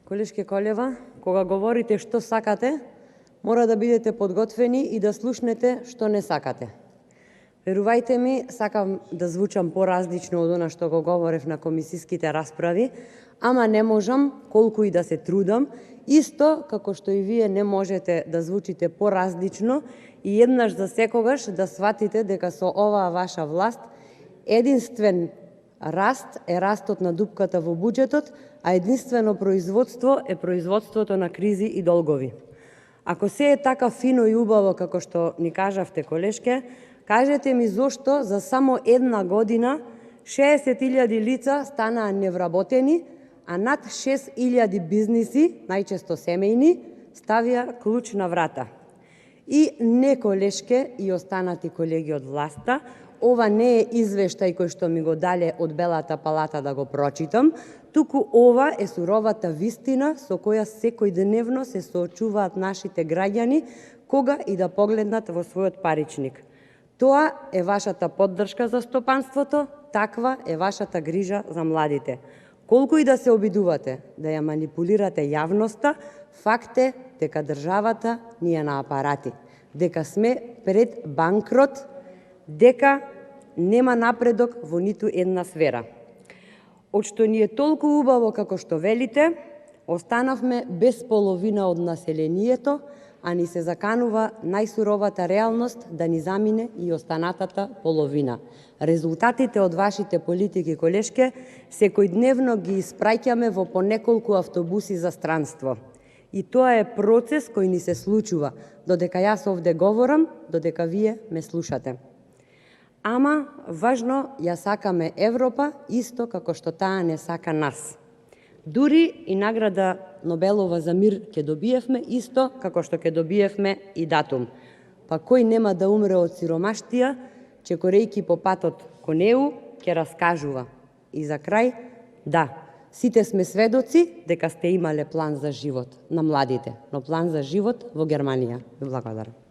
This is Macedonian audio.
Колешке Колева, кога говорите што сакате, мора да бидете подготвени и да слушнете што не сакате. Верувајте ми, сакам да звучам поразлично од она што го говорев на комисиските расправи, ама не можам, колку и да се трудам, исто како што и вие не можете да звучите поразлично и еднаш за секогаш да сватите дека со оваа ваша власт единствен раст е растот на дупката во буџетот, а единствено производство е производството на кризи и долгови. Ако се е така фино и убаво како што ни кажавте, колешке, кажете ми зошто за само една година 60.000 лица станаа невработени, а над 6.000 бизниси, најчесто семејни, ставија клуч на врата. И не, колешке и останати колеги од власта, ова не е извештај кој што ми го дале од Белата палата да го прочитам, туку ова е суровата вистина со која секојдневно се соочуваат нашите граѓани кога и да погледнат во својот паричник. Тоа е вашата поддршка за стопанството, таква е вашата грижа за младите. Колку и да се обидувате да ја манипулирате јавноста, факт е дека државата ни е на апарати, дека сме пред банкрот, дека нема напредок во ниту една сфера. Од што ни е толку убаво како што велите, останавме без половина од населението, а ни се заканува најсуровата реалност да ни замине и останатата половина. Резултатите од вашите политики, колешке, секојдневно ги испраќаме во по неколку автобуси за странство. И тоа е процес кој ни се случува, додека јас овде говорам, додека вие ме слушате. Ама, важно, ја сакаме Европа, исто како што таа не сака нас. Дури и награда Нобелова за мир ќе добиевме, исто како што ќе добиевме и датум. Па кој нема да умре од сиромаштија, чекорејки по патот кон неу, ќе раскажува. И за крај, да, сите сме сведоци дека сте имале план за живот на младите, но план за живот во Германија. Ви благодарам.